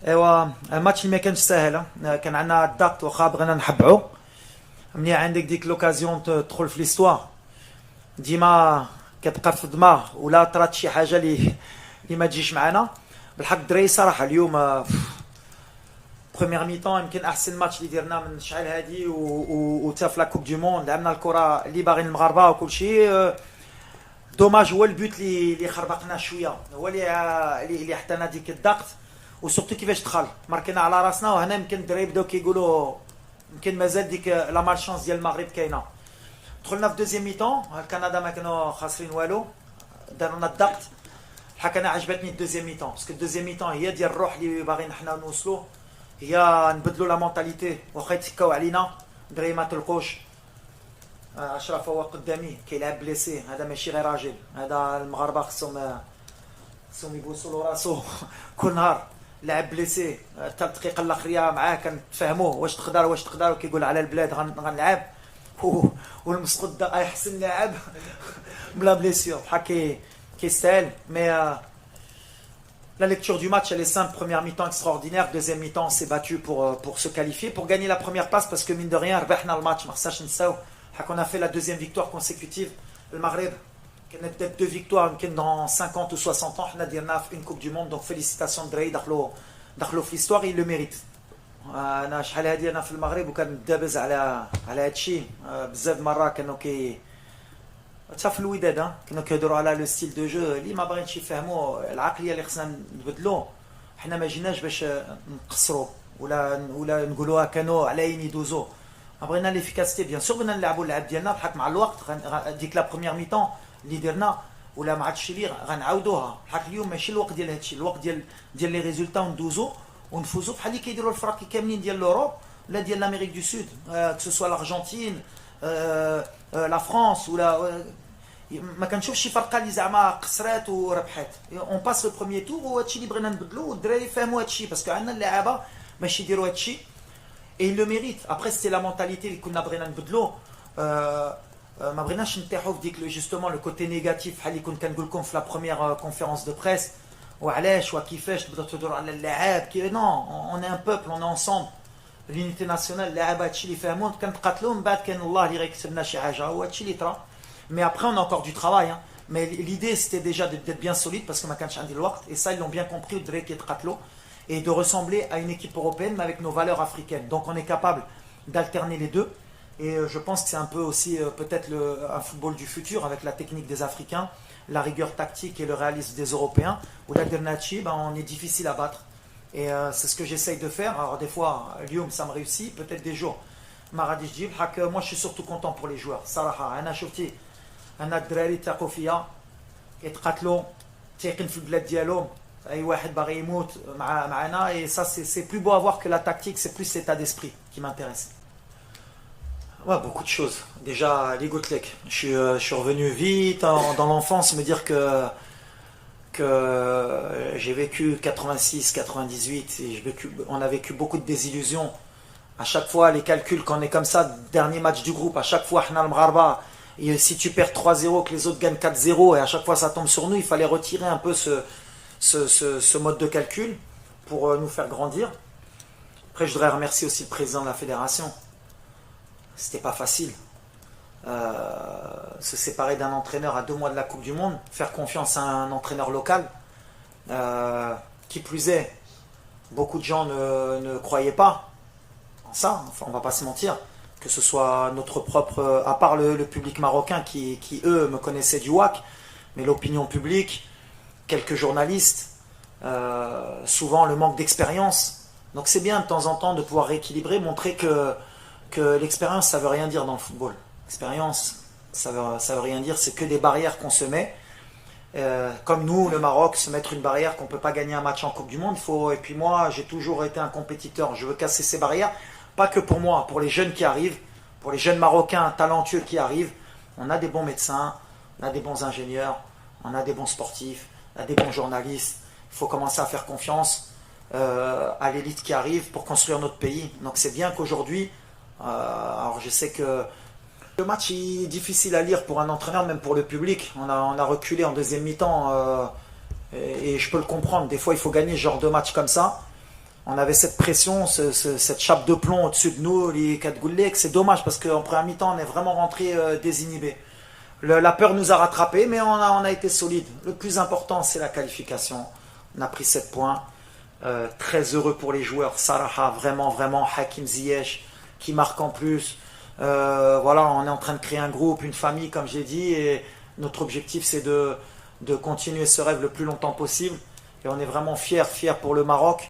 ايوا الماتش اللي ما كانش ساهل. كان عندنا الضغط واخا بغينا نحبعو. مني عندك ديك لوكازيون تدخل في ليستوار ديما كتبقى في الدماغ ولا طرات شي حاجه اللي ما تجيش معنا. بالحق الدراري صراحه اليوم بروميير ميطون يمكن احسن ماتش اللي درنا من شحال هادي وتا في لا كوب دو موند لعبنا الكره اللي باغيين المغاربه وكل شيء. دوماج هو البوت اللي خربقنا شويه، هو اللي حطينا ديك الضغط وسورتو كيفاش دخل ماركينا على راسنا. وهنا يمكن الدراري بداو كيقولوا يمكن مازال ديك لا مالشانس ديال المغرب كاينه. دخلنا في دوزيام ميطون كندا ما كانوا خاسرين والو، داروا لنا الضغط. الحق انا عجبتني الدوزيام ميطون باسكو الدوزيام ميطون هي ديال الروح اللي باغيين حنا نوصلوا، هي نبدلوا لا مونتاليتي واخا يتكاو علينا الدراري ما تلقوش. اشرف هو قدامي كيلعب بليسي، هذا ماشي غير راجل، هذا المغاربه خصهم يبوسوا له راسو كل نهار. لعب بليسي حتى الدقيقه الاخريه معاه كنتفاهموه واش تقدر وكيقول على البلاد غنلعب والمسقط احسن لاعب بلا بليسيور بحال كيستاهل. مي la lecture du match elle est simple. Première mi-temps extraordinaire, deuxième mi-temps on s'est battu pour se qualifier, pour gagner la première place parce que mine de rien ربحنا الماتش ما خصناش نساو. On a fait la deuxième victoire consécutive. Le Maghreb كانت peut-être 2 victoires يمكن dans 50 ou 60 ans. حنا ديرنا une coupe du monde, donc félicitations الدراري دخلوا في l'histoire et ils le méritent. انا شحال هادي انا في المغرب وكندابز على هادشي بزاف مرة كانوا حتى في الوداد كانوا كيهضروا على لو ستيل دو جو اللي ما باغينش يفهموا العقليه اللي خصنا نبدلو. حنا ما جيناش باش نقصروا ولا نقولوها كانوا على يدوزو. بغينا ليفيكاسيتي بيان سور، بغينا نلعبوا اللعب ديالنا بحال مع الوقت. ديك لا بروميير ميطون اللي درنا ولا ما عادش اللي غنعاودوها. بحال اليوم ماشي الوقت ديال هادشي، الوقت ديال لي ريزولتا وندوزو ونفوزوا بحال اللي كيديروا الفرق كاملين ديال لوروب ولا ديال لامريك دو سود، كو سوا الارجنتين لا فرانس ولا ما كنشوفش شي فرقه اللي زعما قصرات وربحات. اون باس لو بروميير تور وهادشي اللي بغينا نبدلو والدراري فهموا هادشي باسكو عندنا اللعابه باش يديروا هادشي et il le mérite. Après c'était la mentalité اللي كنا بغينا نبدلو. ما بغيناش نطيحوا في ديك justement le côté négatif بحال اللي كنت كنقول لكم في لا بروميير كونفيرونس دو بريس وعلاش وكيفاش تبداو تهضروا على اللاعب نو اون ان بوبل اون انصومبل لونيتي ناسيونال. اللاعب هادشي اللي فهموا كنتقاتلوا من بعد كان الله اللي غيكتب لنا شي حاجه وهادشي اللي طرا. Mais après on a encore du travail mais l'idée c'était déjà d'être bien solide parce que ما كانش عندي الوقت et ça ils l'ont bien compris الدراري كيتقاتلوا et de ressembler à une équipe européenne mais avec nos valeurs africaines. Donc on est capable d'alterner les deux et je pense que c'est un peu aussi peut-être un football du futur avec la technique des Africains, la rigueur tactique et le réalisme des Européens. Ou la Dernachi, on est difficile à battre et c'est ce que j'essaye de faire. Alors des fois Lyon ça me réussit, peut-être des jours Maradi Jib. Moi je suis surtout content pour les joueurs. Saraha, ana shofti ana الدراري تاقوا فيا يتقاتلوا تايقين في البلاد ديالهم. اي واحد باغي يموت معنا et ça c'est plus beau à voir que la tactique, c'est plus l'état d'esprit qui m'intéresse. Ouais, beaucoup de choses. Déjà les Gotlek, je suis revenu vite dans l'enfance, me dire que j'ai vécu 86 98 et on a vécu beaucoup de désillusions. À chaque fois les calculs quand on est comme ça, dernier match du groupe, à chaque fois حنا المغاربه et si tu perds 3-0 que les autres gagnent 4-0 et à chaque fois ça tombe sur nous, il fallait retirer un peu ce mode de calcul pour nous faire grandir. Après je voudrais remercier aussi le président de la fédération. C'était pas facile se séparer d'un entraîneur à 2 mois de la Coupe du Monde, faire confiance à un entraîneur local qui plus est, beaucoup de gens ne croyaient pas en ça, enfin on va pas se mentir, que ce soit notre propre, à part le public marocain qui eux me connaissaient du WAC, mais l'opinion publique, quelques journalistes, souvent le manque d'expérience. Donc c'est bien de temps en temps de pouvoir rééquilibrer, montrer que l'expérience ça veut rien dire dans le football. L'expérience ça veut rien dire, c'est que des barrières qu'on se met. Comme nous, le Maroc, se mettre une barrière qu'on ne peut pas gagner un match en Coupe du Monde. Et puis moi, j'ai toujours été un compétiteur, je veux casser ces barrières. Pas que pour moi, pour les jeunes qui arrivent, pour les jeunes Marocains talentueux qui arrivent. On a des bons médecins, on a des bons ingénieurs, on a des bons sportifs, on a des bons journalistes. Il faut commencer à faire confiance à l'élite qui arrive pour construire notre pays. Donc c'est bien qu'aujourd'hui, alors je sais que le match est difficile à lire pour un entraîneur, même pour le public. On a reculé en deuxième mi-temps et je peux le comprendre. Des fois il faut gagner ce genre de match comme ça. On avait cette pression, cette chape de plomb au-dessus de nous, les Kadgoulek. C'est dommage parce qu'en première mi-temps, on est vraiment rentré désinhibé. La peur nous a rattrapés, mais on a été solide. Le plus important, c'est la qualification. On a pris 7 points. Très heureux pour les joueurs. Saraha, vraiment, vraiment. Hakim Ziyech, qui marque en plus. Voilà, on est en train de créer un groupe, une famille, comme j'ai dit. Et notre objectif, c'est de continuer ce rêve le plus longtemps possible. Et on est vraiment fiers pour le Maroc.